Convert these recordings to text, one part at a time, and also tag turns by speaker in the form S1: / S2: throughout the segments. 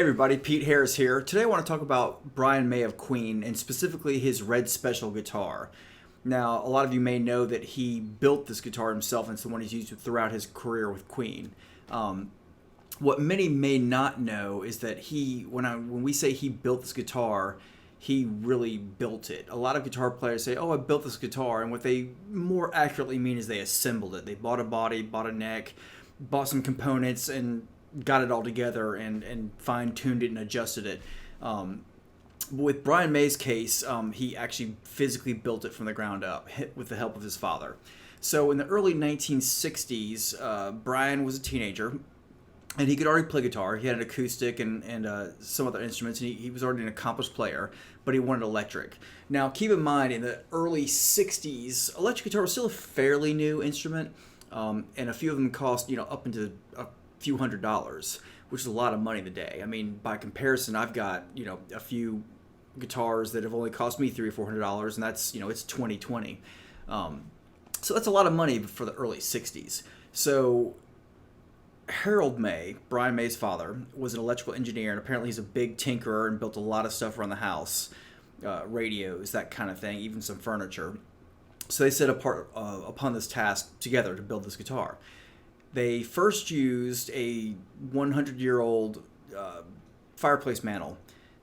S1: Everybody, Pete Harris here. Today I want to talk about Brian May of Queen and specifically his Red Special guitar. Now, a lot of you may know that he built this guitar himself and it's the one he's used throughout his career with Queen. What many may not know is that when we say he built this guitar, he really built it. A lot of guitar players say, "Oh, I built this guitar," and what they more accurately mean is they assembled it. They bought a body, bought a neck, bought some components, and got it all together and fine-tuned it and adjusted it. With Brian May's case, he actually physically built it from the ground up with the help of his father. So in the early 1960s, Brian was a teenager, and he could already play guitar. He had an acoustic and some other instruments, and he was already an accomplished player, but he wanted electric. Now, keep in mind, in the early 60s, electric guitar was still a fairly new instrument, and a few of them cost, up into a few $100s, which is a lot of money today. I mean, by comparison, I've got, a few guitars that have only cost me $300 or $400, and that's, it's 2020. So that's a lot of money for the early 60s. So Harold May, Brian May's father, was an electrical engineer, and apparently he's a big tinkerer and built a lot of stuff around the house, radios, that kind of thing, even some furniture. So they set upon this task together to build this guitar. They first used a 100-year-old fireplace mantle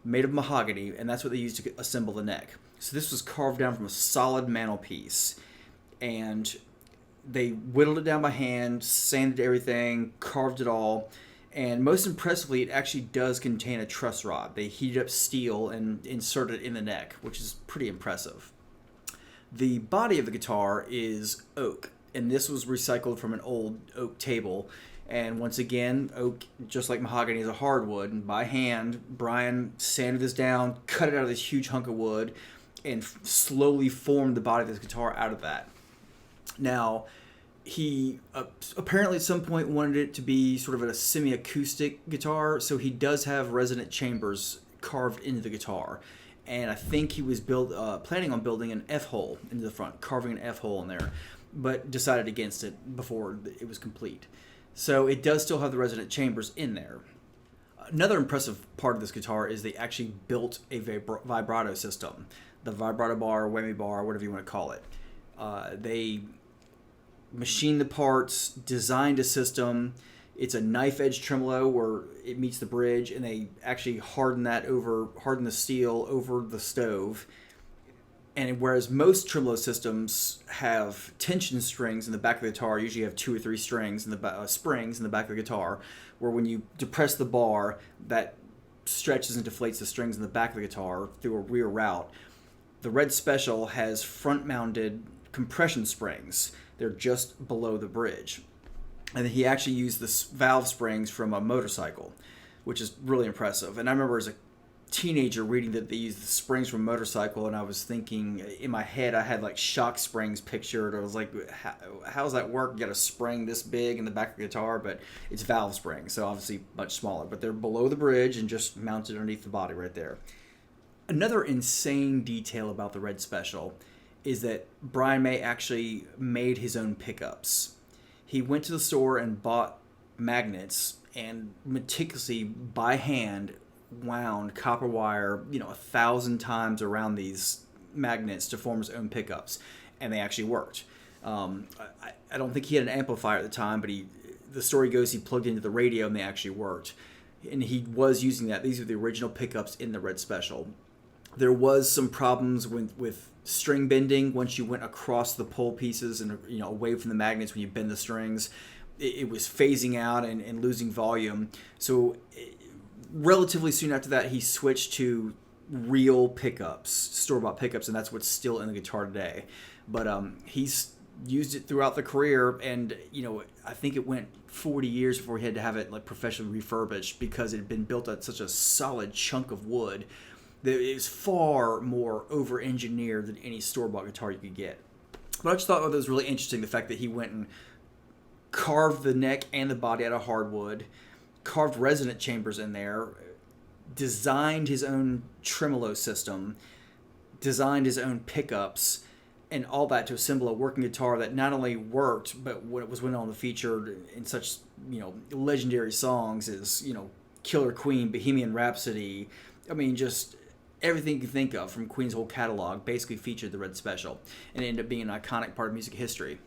S1: made of mahogany, and that's what they used to assemble the neck. So this was carved down from a solid mantelpiece, and they whittled it down by hand, sanded everything, carved it all, and most impressively, it actually does contain a truss rod. They heated up steel and inserted it in the neck, which is pretty impressive. The body of the guitar is oak, and this was recycled from an old oak table. And once again, oak, just like mahogany, is a hardwood. And by hand, Brian sanded this down, cut it out of this huge hunk of wood, and slowly formed the body of this guitar out of that. Now, he apparently at some point wanted it to be sort of a semi-acoustic guitar, so he does have resonant chambers carved into the guitar. And I think he was planning on building an F-hole into the front, carving an F-hole in there, but decided against it before it was complete. So it does still have the resonant chambers in there. Another impressive part of this guitar is they actually built a vibrato system, the vibrato bar, whammy bar, whatever you want to call it. They machined the parts, designed a system. It's a knife edge tremolo where it meets the bridge, and they actually harden the steel over the stove. And whereas most tremolo systems have tension strings in the back of the guitar, usually you have 2 or 3 strings in the springs in the back of the guitar, where when you depress the bar, that stretches and deflates the strings in the back of the guitar through a rear route. The Red Special has front-mounted compression springs. They're just below the bridge. And he actually used the valve springs from a motorcycle, which is really impressive. And I remember as a teenager reading that they used the springs from a motorcycle, and I was thinking in my head, I had like shock springs pictured. I was like, how does that work? You got a spring this big in the back of the guitar, but it's valve springs, so obviously much smaller. But they're below the bridge and just mounted underneath the body right there. Another insane detail about the Red Special is that Brian May actually made his own pickups. He went to the store and bought magnets and meticulously by hand wound copper wire 1,000 times around these magnets to form his own pickups, and they actually worked. I don't think he had an amplifier at the time, but the story goes he plugged into the radio and they actually worked, and he was using that. These are the original pickups in the Red Special. There was some problems with string bending once you went across the pole pieces and away from the magnets when you bend the strings. It was phasing out and losing volume. So relatively soon after that, he switched to real pickups, store-bought pickups, and that's what's still in the guitar today. But he's used it throughout the career, and I think it went 40 years before he had to have it like professionally refurbished because it had been built at such a solid chunk of wood that it was far more over-engineered than any store-bought guitar you could get. But I just thought it was really interesting, the fact that he went and carved the neck and the body out of hardwood, carved resonant chambers in there, designed his own tremolo system, designed his own pickups, and all that to assemble a working guitar that not only worked, but what it was went on to feature in such legendary songs as Killer Queen, Bohemian Rhapsody. I mean, just everything you can think of from Queen's whole catalog basically featured the Red Special and ended up being an iconic part of music history.